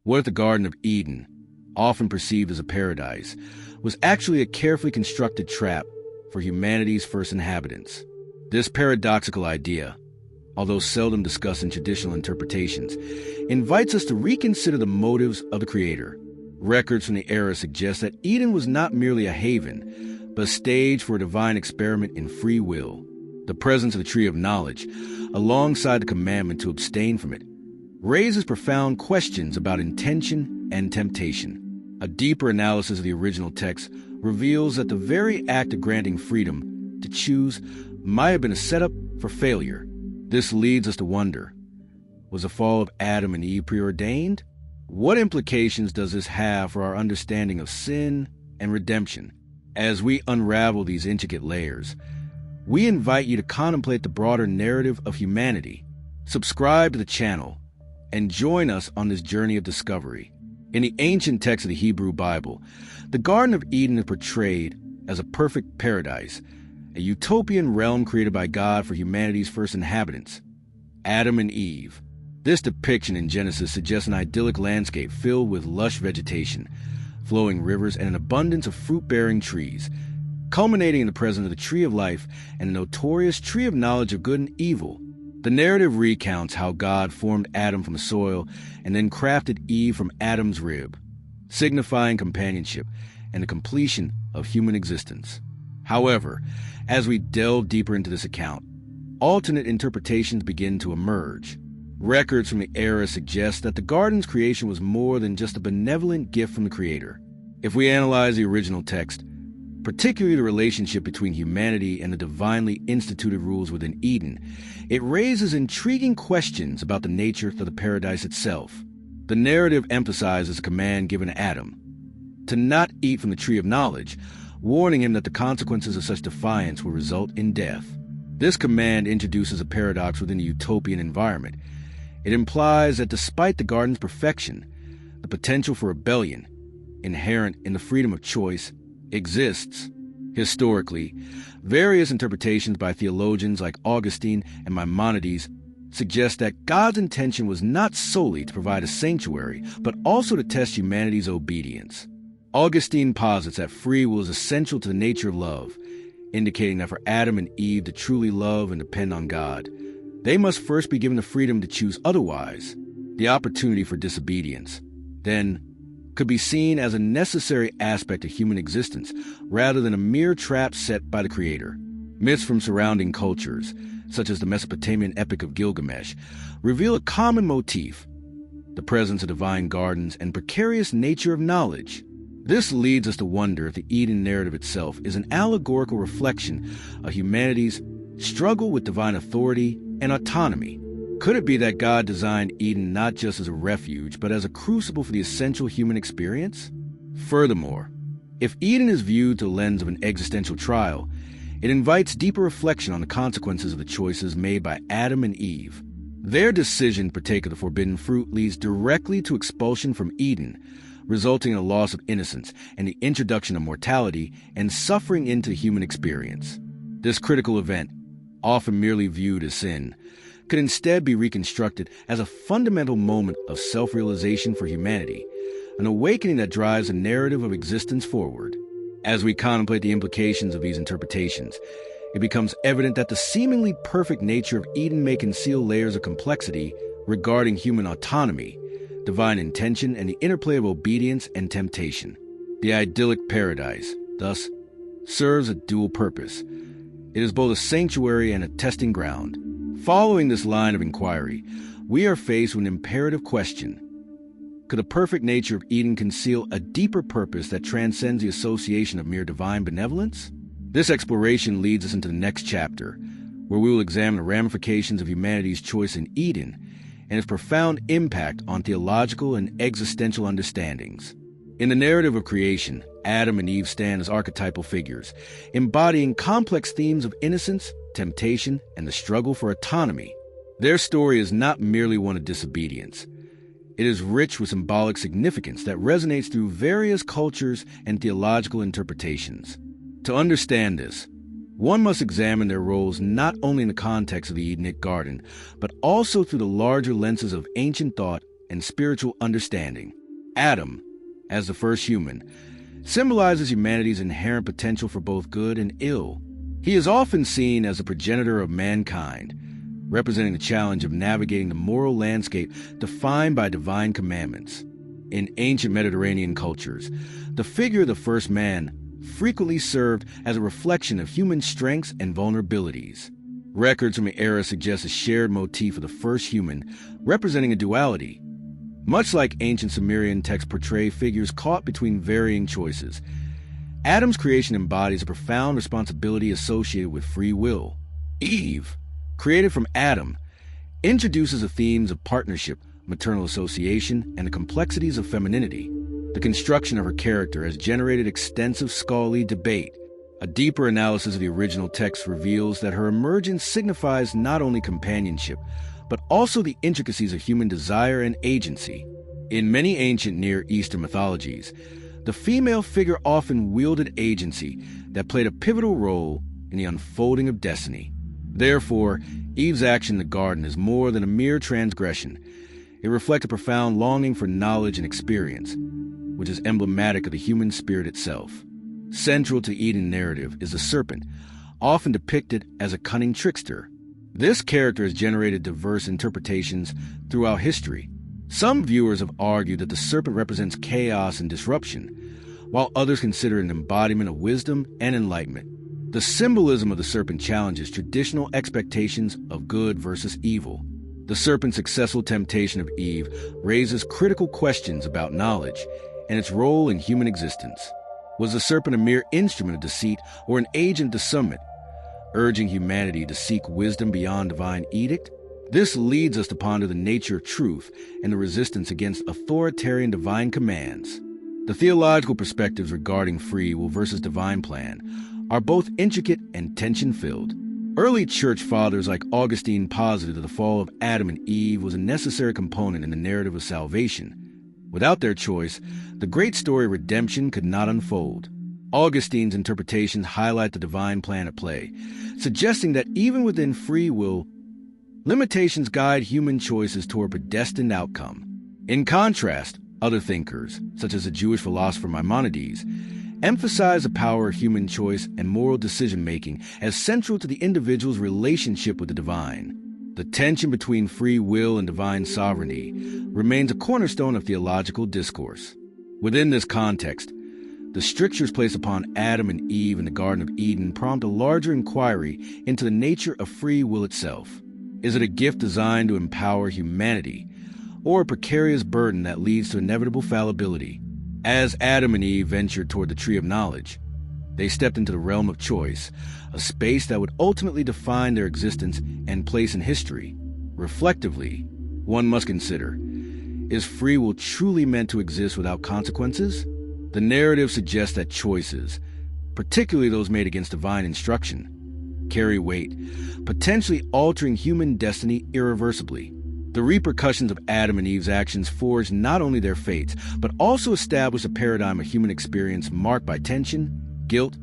What if the Garden of Eden, often perceived as a paradise, was actually a carefully constructed trap for humanity's first inhabitants? This paradoxical idea, although seldom discussed in traditional interpretations, invites us to reconsider the motives of the Creator. Records from the era suggest that Eden was not merely a haven, but a stage for a divine experiment in free will. The presence of the tree of knowledge, alongside the commandment to abstain from it, raises profound questions about intention and temptation. A deeper analysis of the original text reveals that the very act of granting freedom to choose might have been a setup for failure. This leads us to wonder, was the fall of Adam and Eve preordained? What implications does this have for our understanding of sin and redemption? As we unravel these intricate layers, we invite you to contemplate the broader narrative of humanity. Subscribe to the channel and join us on this journey of discovery. In the ancient text of the Hebrew Bible, the Garden of Eden is portrayed as a perfect paradise, a utopian realm created by God for humanity's first inhabitants, Adam and Eve. This depiction in Genesis suggests an idyllic landscape filled with lush vegetation, flowing rivers, and an abundance of fruit-bearing trees, culminating in the presence of the tree of life and the notorious tree of knowledge of good and evil. The narrative recounts how God formed Adam from the soil and then crafted Eve from Adam's rib, signifying companionship and the completion of human existence. However, as we delve deeper into this account, alternate interpretations begin to emerge. Records from the era suggest that the garden's creation was more than just a benevolent gift from the Creator. If we analyze the original text, particularly the relationship between humanity and the divinely instituted rules within Eden, it raises intriguing questions about the nature of the paradise itself. The narrative emphasizes a command given to Adam to not eat from the tree of knowledge, warning him that the consequences of such defiance will result in death. This command introduces a paradox within the utopian environment. It implies that despite the garden's perfection, the potential for rebellion, inherent in the freedom of choice, exists. Historically, various interpretations by theologians like Augustine and Maimonides suggest that God's intention was not solely to provide a sanctuary, but also to test humanity's obedience. Augustine posits that free will is essential to the nature of love, indicating that for Adam and Eve to truly love and depend on God, they must first be given the freedom to choose otherwise. The opportunity for disobedience, then, could be seen as a necessary aspect of human existence rather than a mere trap set by the Creator. Myths from surrounding cultures, such as the Mesopotamian epic of Gilgamesh, reveal a common motif: the presence of divine gardens and precarious nature of knowledge. This leads us to wonder if the Eden narrative itself is an allegorical reflection of humanity's struggle with divine authority and autonomy. Could it be that God designed Eden not just as a refuge, but as a crucible for the essential human experience? Furthermore, if Eden is viewed through the lens of an existential trial, it invites deeper reflection on the consequences of the choices made by Adam and Eve. Their decision to partake of the forbidden fruit leads directly to expulsion from Eden, resulting in a loss of innocence and the introduction of mortality and suffering into the human experience. This critical event, often merely viewed as sin, could instead be reconstructed as a fundamental moment of self-realization for humanity, an awakening that drives the narrative of existence forward. As we contemplate the implications of these interpretations, it becomes evident that the seemingly perfect nature of Eden may conceal layers of complexity regarding human autonomy, divine intention, and the interplay of obedience and temptation. The idyllic paradise, thus, serves a dual purpose. It is both a sanctuary and a testing ground. Following this line of inquiry, we are faced with an imperative question. Could the perfect nature of Eden conceal a deeper purpose that transcends the association of mere divine benevolence? This exploration leads us into the next chapter, where we will examine the ramifications of humanity's choice in Eden and its profound impact on theological and existential understandings. In the narrative of creation, Adam and Eve stand as archetypal figures, embodying complex themes of innocence, temptation, and the struggle for autonomy. Their story is not merely one of disobedience. It is rich with symbolic significance that resonates through various cultures and theological interpretations. To understand this, one must examine their roles not only in the context of the Edenic garden, but also through the larger lenses of ancient thought and spiritual understanding. Adam, as the first human, symbolizes humanity's inherent potential for both good and ill. He is often seen as the progenitor of mankind, representing the challenge of navigating the moral landscape defined by divine commandments. In ancient Mediterranean cultures, the figure of the first man frequently served as a reflection of human strengths and vulnerabilities. Records from the era suggest a shared motif of the first human, representing a duality. Much like ancient Sumerian texts portray figures caught between varying choices, Adam's creation embodies a profound responsibility associated with free will. Eve, created from Adam, introduces the themes of partnership, maternal association, and the complexities of femininity. The construction of her character has generated extensive scholarly debate. A deeper analysis of the original text reveals that her emergence signifies not only companionship, but also the intricacies of human desire and agency. In many ancient Near Eastern mythologies, the female figure often wielded agency that played a pivotal role in the unfolding of destiny. Therefore, Eve's action in the garden is more than a mere transgression. It reflects a profound longing for knowledge and experience, which is emblematic of the human spirit itself. Central to the Eden narrative is the serpent, often depicted as a cunning trickster. This character has generated diverse interpretations throughout history. Some viewers have argued that the serpent represents chaos and disruption, while others consider it an embodiment of wisdom and enlightenment. The symbolism of the serpent challenges traditional expectations of good versus evil. The serpent's successful temptation of Eve raises critical questions about knowledge and its role in human existence. Was the serpent a mere instrument of deceit or an agent of discernment, urging humanity to seek wisdom beyond divine edict? This leads us to ponder the nature of truth and the resistance against authoritarian divine commands. The theological perspectives regarding free will versus divine plan are both intricate and tension-filled. Early church fathers like Augustine posited that the fall of Adam and Eve was a necessary component in the narrative of salvation. Without their choice, the great story of redemption could not unfold. Augustine's interpretations highlight the divine plan at play, suggesting that even within free will, limitations guide human choices toward a predestined outcome. In contrast, other thinkers, such as the Jewish philosopher Maimonides, emphasize the power of human choice and moral decision-making as central to the individual's relationship with the divine. The tension between free will and divine sovereignty remains a cornerstone of theological discourse. Within this context, the strictures placed upon Adam and Eve in the Garden of Eden prompt a larger inquiry into the nature of free will itself. Is it a gift designed to empower humanity, or a precarious burden that leads to inevitable fallibility? As Adam and Eve ventured toward the tree of knowledge, they stepped into the realm of choice, a space that would ultimately define their existence and place in history. Reflectively, one must consider, is free will truly meant to exist without consequences? The narrative suggests that choices, particularly those made against divine instruction, carry weight, potentially altering human destiny irreversibly. The repercussions of Adam and Eve's actions forged not only their fates, but also established a paradigm of human experience marked by tension, guilt,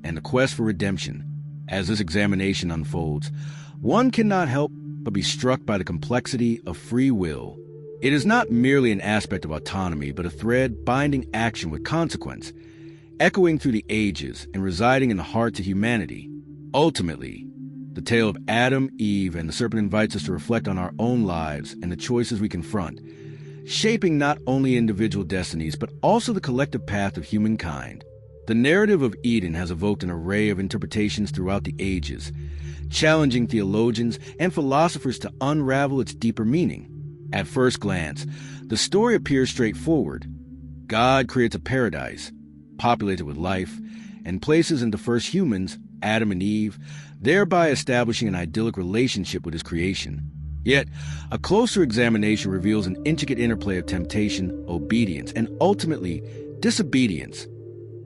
and the quest for redemption. As this examination unfolds, one cannot help but be struck by the complexity of free will. It is not merely an aspect of autonomy, but a thread binding action with consequence, echoing through the ages and residing in the hearts of humanity. Ultimately, the tale of Adam, Eve, and the serpent invites us to reflect on our own lives and the choices we confront, shaping not only individual destinies, but also the collective path of humankind. The narrative of Eden has evoked an array of interpretations throughout the ages, challenging theologians and philosophers to unravel its deeper meaning. At first glance, the story appears straightforward. God creates a paradise, populated with life, and places into first humans, Adam and Eve, thereby establishing an idyllic relationship with his creation. Yet, a closer examination reveals an intricate interplay of temptation, obedience, and ultimately, disobedience,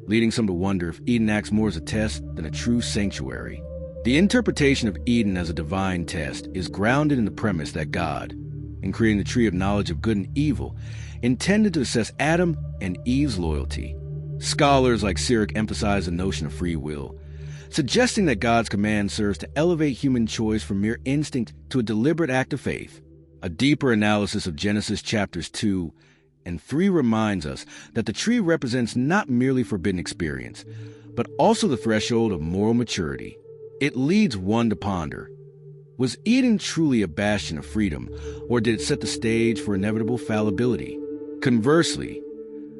leading some to wonder if Eden acts more as a test than a true sanctuary. The interpretation of Eden as a divine test is grounded in the premise that God, in creating the tree of knowledge of good and evil, intended to assess Adam and Eve's loyalty. Scholars like Sirach emphasize the notion of free will, suggesting that God's command serves to elevate human choice from mere instinct to a deliberate act of faith. A deeper analysis of Genesis chapters 2 and 3 reminds us that the tree represents not merely forbidden experience, but also the threshold of moral maturity. It leads one to ponder, was Eden truly a bastion of freedom, or did it set the stage for inevitable fallibility? Conversely,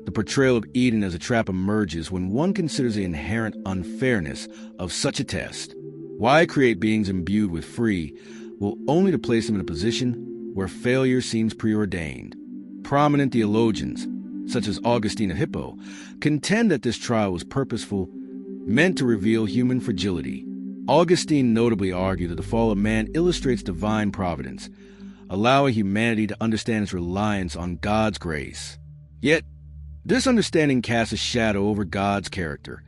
the portrayal of Eden as a trap emerges when one considers the inherent unfairness of such a test. Why create beings imbued with free will only to place them in a position where failure seems preordained? Prominent theologians, such as Augustine of Hippo, contend that this trial was purposeful, meant to reveal human fragility. Augustine notably argued that the fall of man illustrates divine providence, allowing humanity to understand its reliance on God's grace. Yet, this understanding casts a shadow over God's character.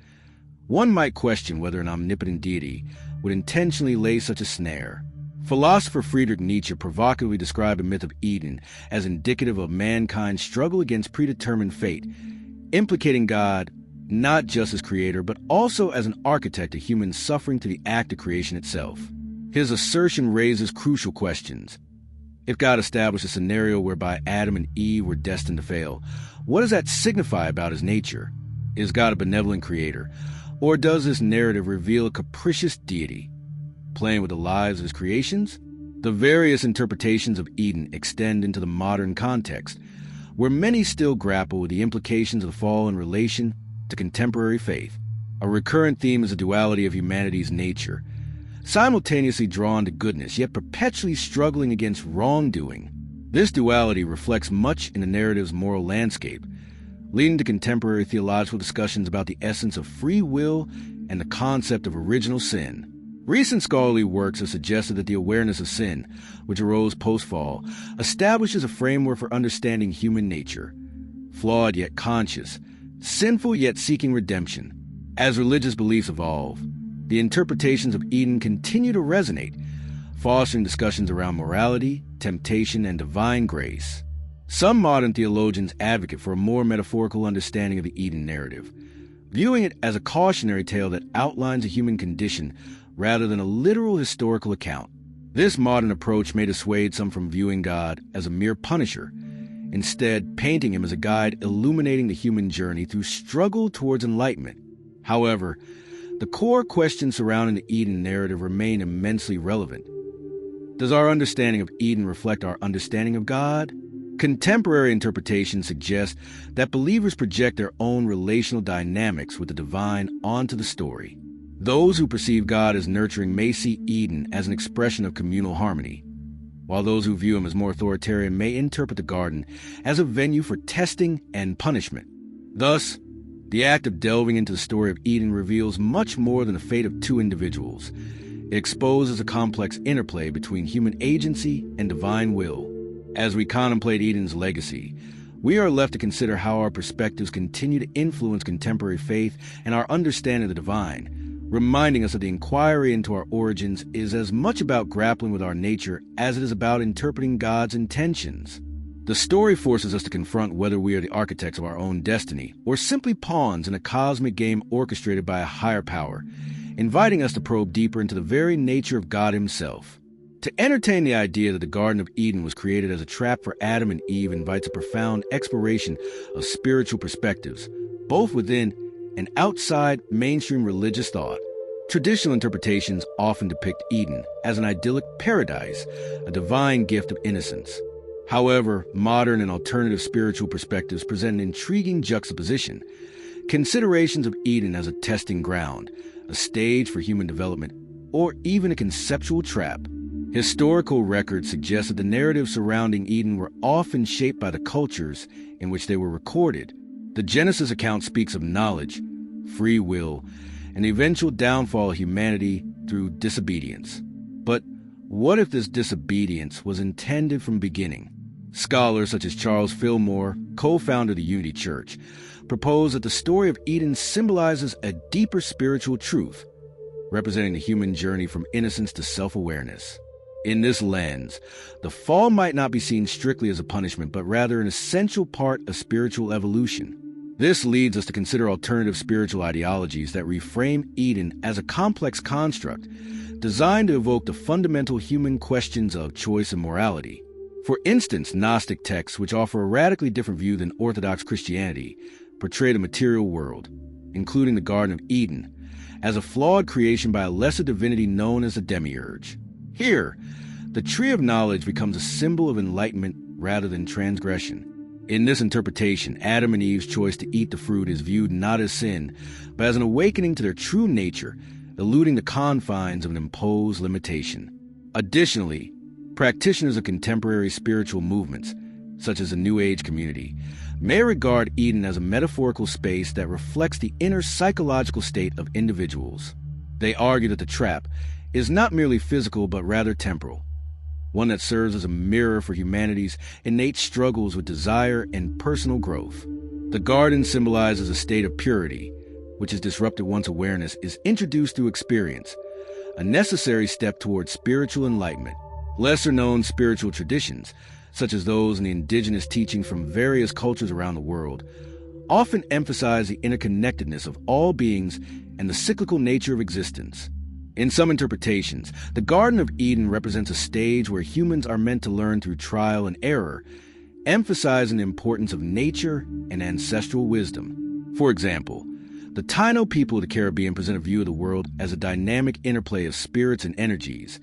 One might question whether an omnipotent deity would intentionally lay such a snare. Philosopher Friedrich Nietzsche provocatively described the myth of Eden as indicative of mankind's struggle against predetermined fate, implicating God not just as creator, but also as an architect of human suffering to the act of creation itself. His assertion raises crucial questions. If God established a scenario whereby Adam and Eve were destined to fail, what does that signify about his nature? Is God a benevolent creator, or does this narrative reveal a capricious deity, playing with the lives of his creations? The various interpretations of Eden extend into the modern context, where many still grapple with the implications of the fall in relation to contemporary faith. A recurrent theme is the duality of humanity's nature, simultaneously drawn to goodness, yet perpetually struggling against wrongdoing. This duality reflects much in the narrative's moral landscape, leading to contemporary theological discussions about the essence of free will and the concept of original sin. Recent scholarly works have suggested that the awareness of sin, which arose post-fall, establishes a framework for understanding human nature, flawed yet conscious, sinful yet seeking redemption. As religious beliefs evolve, the interpretations of Eden continue to resonate, fostering discussions around morality, temptation, and divine grace. Some modern theologians advocate for a more metaphorical understanding of the Eden narrative, viewing it as a cautionary tale that outlines a human condition rather than a literal historical account. This modern approach may dissuade some from viewing God as a mere punisher, instead painting him as a guide illuminating the human journey through struggle towards enlightenment. However, the core questions surrounding the Eden narrative remain immensely relevant. Does our understanding of Eden reflect our understanding of God? Contemporary interpretations suggest that believers project their own relational dynamics with the divine onto the story. Those who perceive God as nurturing may see Eden as an expression of communal harmony, while those who view him as more authoritarian may interpret the garden as a venue for testing and punishment. Thus, the act of delving into the story of Eden reveals much more than the fate of two individuals. It exposes a complex interplay between human agency and divine will. As we contemplate Eden's legacy, we are left to consider how our perspectives continue to influence contemporary faith and our understanding of the divine, reminding us that the inquiry into our origins is as much about grappling with our nature as it is about interpreting God's intentions. The story forces us to confront whether we are the architects of our own destiny or simply pawns in a cosmic game orchestrated by a higher power, inviting us to probe deeper into the very nature of God himself. To entertain the idea that the Garden of Eden was created as a trap for Adam and Eve invites a profound exploration of spiritual perspectives, both within and outside mainstream religious thought. Traditional interpretations often depict Eden as an idyllic paradise, a divine gift of innocence. However, modern and alternative spiritual perspectives present an intriguing juxtaposition. Considerations of Eden as a testing ground, a stage for human development, or even a conceptual trap. Historical records suggest that the narratives surrounding Eden were often shaped by the cultures in which they were recorded. The Genesis account speaks of knowledge, free will, and the eventual downfall of humanity through disobedience. But what if this disobedience was intended from the beginning? Scholars such as Charles Fillmore, co-founder of the Unity Church, propose that the story of Eden symbolizes a deeper spiritual truth, representing the human journey from innocence to self-awareness. In this lens, the fall might not be seen strictly as a punishment, but rather an essential part of spiritual evolution. This leads us to consider alternative spiritual ideologies that reframe Eden as a complex construct designed to evoke the fundamental human questions of choice and morality. For instance, Gnostic texts, which offer a radically different view than Orthodox Christianity, portray the material world, including the Garden of Eden, as a flawed creation by a lesser divinity known as the Demiurge. Here, the tree of knowledge becomes a symbol of enlightenment rather than transgression. In this interpretation, Adam and Eve's choice to eat the fruit is viewed not as sin, but as an awakening to their true nature, eluding the confines of an imposed limitation. Additionally, practitioners of contemporary spiritual movements, such as the New Age community, may regard Eden as a metaphorical space that reflects the inner psychological state of individuals. They argue that the trap is not merely physical but rather temporal, one that serves as a mirror for humanity's innate struggles with desire and personal growth. The garden symbolizes a state of purity, which is disrupted once awareness is introduced through experience, a necessary step towards spiritual enlightenment. Lesser-known spiritual traditions, such as those in the indigenous teaching from various cultures around the world, often emphasize the interconnectedness of all beings and the cyclical nature of existence. In some interpretations, the Garden of Eden represents a stage where humans are meant to learn through trial and error, emphasizing the importance of nature and ancestral wisdom. For example, the Taino people of the Caribbean present a view of the world as a dynamic interplay of spirits and energies,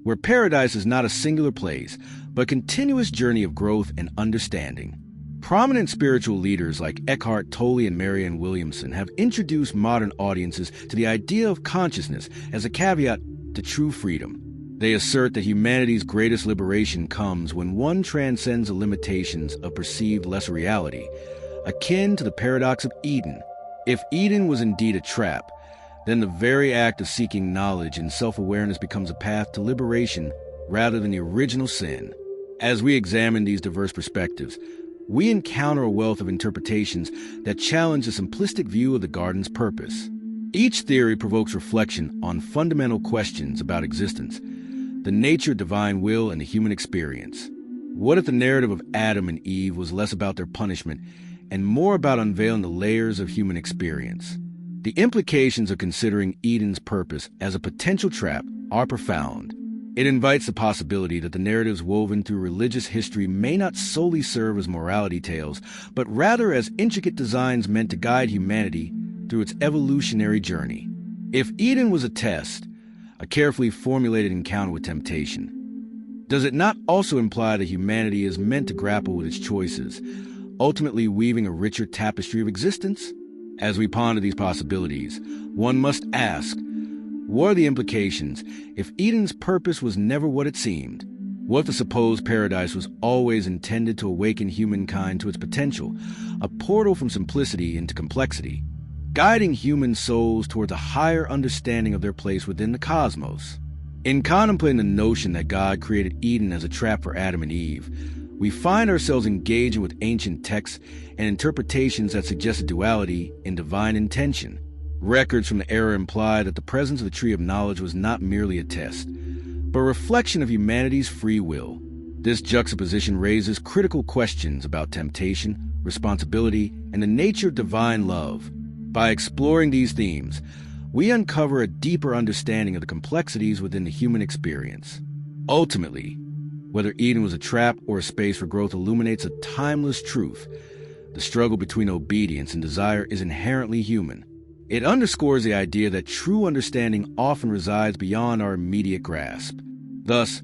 where paradise is not a singular place, but a continuous journey of growth and understanding. Prominent spiritual leaders like Eckhart Tolle and Marianne Williamson have introduced modern audiences to the idea of consciousness as a caveat to true freedom. They assert that humanity's greatest liberation comes when one transcends the limitations of perceived lesser reality, akin to the paradox of Eden. If Eden was indeed a trap, then the very act of seeking knowledge and self-awareness becomes a path to liberation rather than the original sin. As we examine these diverse perspectives, we encounter a wealth of interpretations that challenge the simplistic view of the garden's purpose. Each theory provokes reflection on fundamental questions about existence, the nature of divine will, and the human experience. What if the narrative of Adam and Eve was less about their punishment and more about unveiling the layers of human experience? The implications of considering Eden's purpose as a potential trap are profound. It invites the possibility that the narratives woven through religious history may not solely serve as morality tales, but rather as intricate designs meant to guide humanity through its evolutionary journey. If Eden was a test, a carefully formulated encounter with temptation, does it not also imply that humanity is meant to grapple with its choices, ultimately weaving a richer tapestry of existence? As we ponder these possibilities, one must ask, what are the implications if Eden's purpose was never what it seemed? What if the supposed paradise was always intended to awaken humankind to its potential, a portal from simplicity into complexity, guiding human souls towards a higher understanding of their place within the cosmos? In contemplating the notion that God created Eden as a trap for Adam and Eve, we find ourselves engaging with ancient texts and interpretations that suggest a duality in divine intention. Records from the era imply that the presence of the Tree of Knowledge was not merely a test, but a reflection of humanity's free will. This juxtaposition raises critical questions about temptation, responsibility, and the nature of divine love. By exploring these themes, we uncover a deeper understanding of the complexities within the human experience. Ultimately, whether Eden was a trap or a space for growth illuminates a timeless truth. The struggle between obedience and desire is inherently human. It underscores the idea that true understanding often resides beyond our immediate grasp. Thus,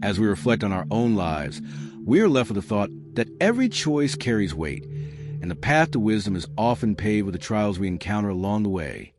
as we reflect on our own lives, we are left with the thought that every choice carries weight, and the path to wisdom is often paved with the trials we encounter along the way.